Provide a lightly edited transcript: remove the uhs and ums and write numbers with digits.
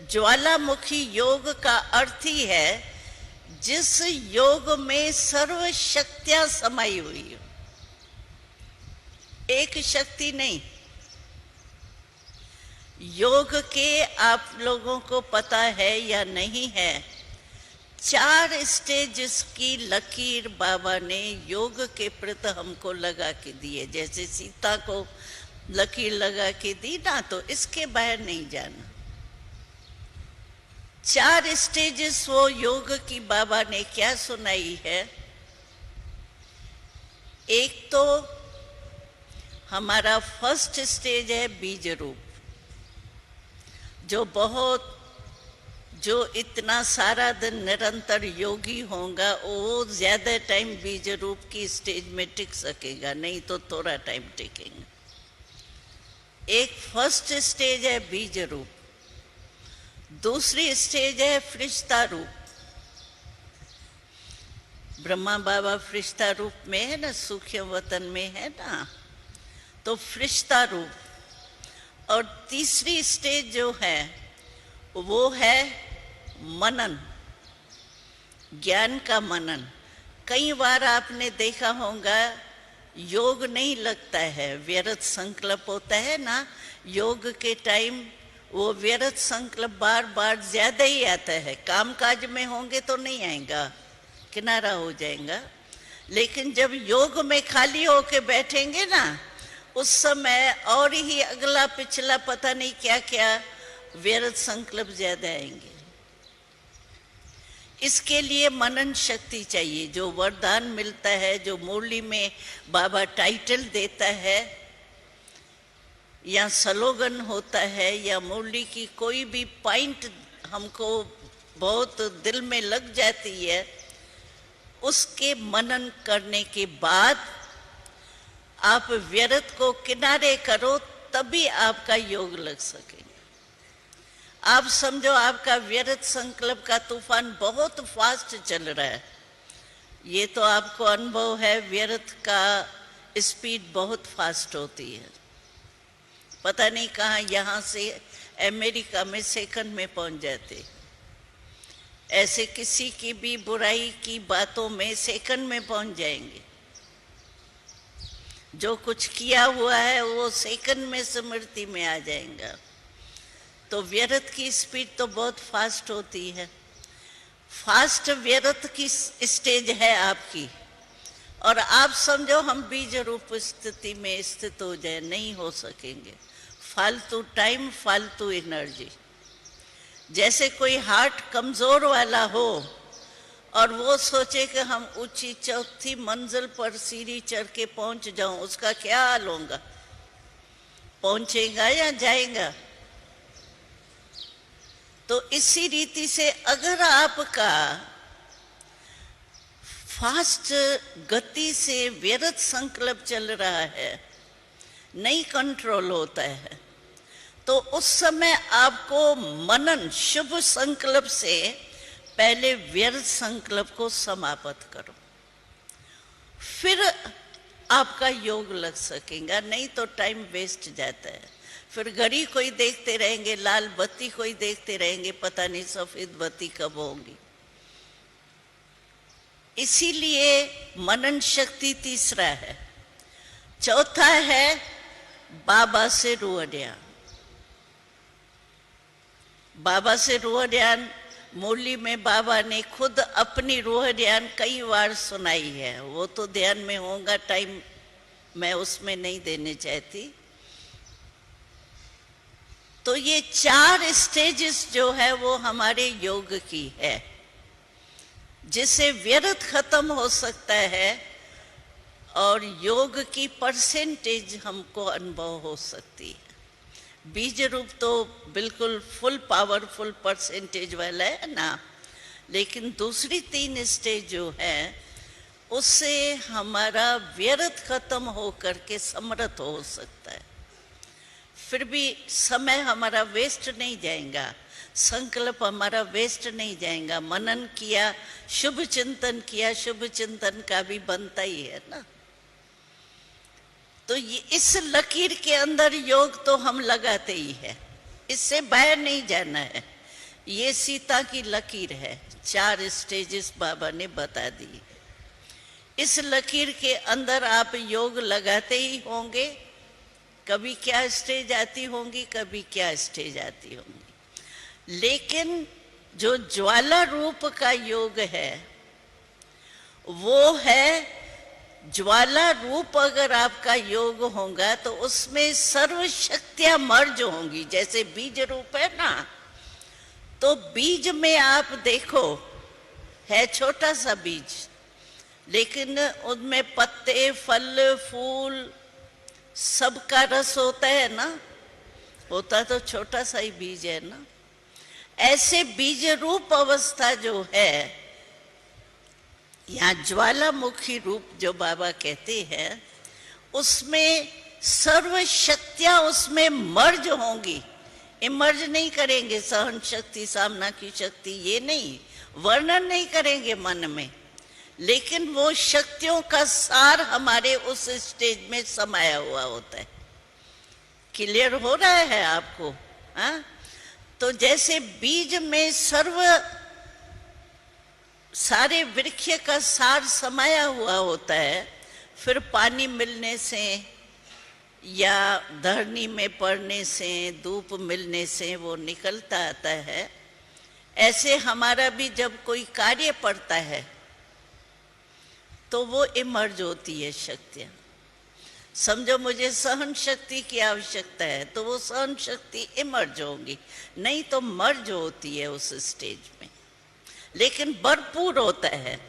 ज्वालामुखी योग का अर्थ ही है जिस योग में सर्व शक्तियां समाई हुई हो, एक शक्ति नहीं। योग के आप लोगों को पता है या नहीं है, 4 स्टेजेस की लकीर बाबा ने योग के प्रति हमको लगा के दी है। जैसे सीता को लकीर लगा के दी ना, तो इसके बाहर नहीं जाना। 4 स्टेजेस वो योग की बाबा ने क्या सुनाई है। एक तो हमारा फर्स्ट स्टेज है बीज रूप, जो इतना सारा दिन निरंतर योगी होगा वो ज्यादा टाइम बीज रूप की स्टेज में टिक सकेगा, नहीं तो थोड़ा टाइम टिकेगा। एक फर्स्ट स्टेज है बीज रूप, दूसरी स्टेज है फरिश्ता रूप। ब्रह्मा बाबा फरिश्ता रूप में है ना, सूक्ष्म वतन में है ना, तो फरिश्ता रूप। और तीसरी स्टेज जो है वो है मनन, ज्ञान का मनन। कई बार आपने देखा होगा योग नहीं लगता है, व्यर्थ संकल्प होता है ना योग के टाइम, वो व्यर्थ संकल्प बार बार ज्यादा ही आता है। काम काज में होंगे तो नहीं आएगा, किनारा हो जाएगा। लेकिन जब योग में खाली होके बैठेंगे ना, उस समय और ही अगला पिछला पता नहीं क्या क्या व्यर्थ संकल्प ज्यादा आएंगे। इसके लिए मनन शक्ति चाहिए। जो वरदान मिलता है, जो मुरली में बाबा टाइटल देता है, या स्लोगन होता है, या मुरली की कोई भी पॉइंट हमको बहुत दिल में लग जाती है, उसके मनन करने के बाद आप व्यर्थ को किनारे करो, तभी आपका योग लग सकेगा। आप समझो आपका व्यर्थ संकल्प का तूफान बहुत फास्ट चल रहा है, ये तो आपको अनुभव है। व्यर्थ का स्पीड बहुत फास्ट होती है, पता नहीं कहाँ, यहाँ से अमेरिका में सेकंड में पहुंच जाते। ऐसे किसी की भी बुराई की बातों में सेकंड में पहुंच जाएंगे। जो कुछ किया हुआ है वो सेकंड में स्मृति में आ जाएगा। तो व्यर्थ की स्पीड तो बहुत फास्ट होती है। फास्ट व्यर्थ की स्टेज है आपकी, और आप समझो हम बीज रूप स्थिति में स्थित हो जाए, नहीं हो सकेंगे। फालतू टाइम, फालतू एनर्जी। जैसे कोई हार्ट कमजोर वाला हो और वो सोचे कि हम ऊंची चौथी मंजिल पर सीढ़ी चढ़ के पहुंच जाऊं, उसका क्या हाल होगा? पहुंचेगा या जाएगा? तो इसी रीति से अगर आपका फास्ट गति से व्यर्थ संकल्प चल रहा है, नहीं कंट्रोल होता है, तो उस समय आपको मनन शुभ संकल्प से पहले व्यर्थ संकल्प को समाप्त करो, फिर आपका योग लग सकेगा। नहीं तो टाइम वेस्ट जाता है। फिर घड़ी कोई देखते रहेंगे, लाल बत्ती कोई देखते रहेंगे, पता नहीं सफेद बत्ती कब होगी। इसीलिए मनन शक्ति तीसरा है। चौथा है बाबा से रूह ध्यान। बाबा से रूह ध्यान मुरली में बाबा ने खुद अपनी रूह ध्यान कई बार सुनाई है। वो तो ध्यान में होगा, टाइम मैं उसमें नहीं देने चाहती। तो ये 4 स्टेजेस जो है वो हमारे योग की है, जिससे व्यर्थ खत्म हो सकता है और योग की परसेंटेज हमको अनुभव हो सकती है। बीज रूप तो बिल्कुल फुल पावरफुल परसेंटेज वाला है ना, लेकिन दूसरी 3 स्टेज जो है उससे हमारा व्यर्थ खत्म हो करके समर्थ हो सकता है। फिर भी समय हमारा वेस्ट नहीं जाएगा, संकल्प हमारा वेस्ट नहीं जाएगा। मनन किया, शुभ चिंतन किया, शुभ चिंतन का भी बनता ही है ना। तो ये इस लकीर के अंदर योग तो हम लगाते ही है, इससे बाहर नहीं जाना है। ये सीता की लकीर है। 4 स्टेजेस बाबा ने बता दी। इस लकीर के अंदर आप योग लगाते ही होंगे। कभी क्या स्टेज आती होंगी, कभी क्या स्टेज आती होंगी, लेकिन जो ज्वाला रूप का योग है वो है, ज्वाला रूप अगर आपका योग होगा तो उसमें सर्व शक्तियां मर्ज होंगी। जैसे बीज रूप है ना, तो बीज में आप देखो है छोटा सा बीज, लेकिन उनमें पत्ते, फल, फूल सबका रस होता है ना, होता तो छोटा सा ही बीज है ना। ऐसे बीज रूप अवस्था जो है, यहाँ ज्वालामुखी रूप जो बाबा कहते हैं, उसमें सर्व शक्तियां उसमें मर्ज होंगी। इमर्ज नहीं करेंगे, सहन शक्ति, सामना की शक्ति, ये नहीं, वर्णन नहीं करेंगे मन में, लेकिन वो शक्तियों का सार हमारे उस स्टेज में समाया हुआ होता है। क्लियर हो रहा है आपको? हाँ, तो जैसे बीज में सारे वृक्ष का सार समाया हुआ होता है, फिर पानी मिलने से या धरनी में पड़ने से, धूप मिलने से वो निकलता आता है। ऐसे हमारा भी जब कोई कार्य पड़ता है तो वो इमर्ज होती है शक्तियां। समझो मुझे सहन शक्ति की आवश्यकता है तो वो सहन शक्ति इमर्ज होंगी, नहीं तो मर्ज होती है उस स्टेज में, लेकिन भरपूर होता है।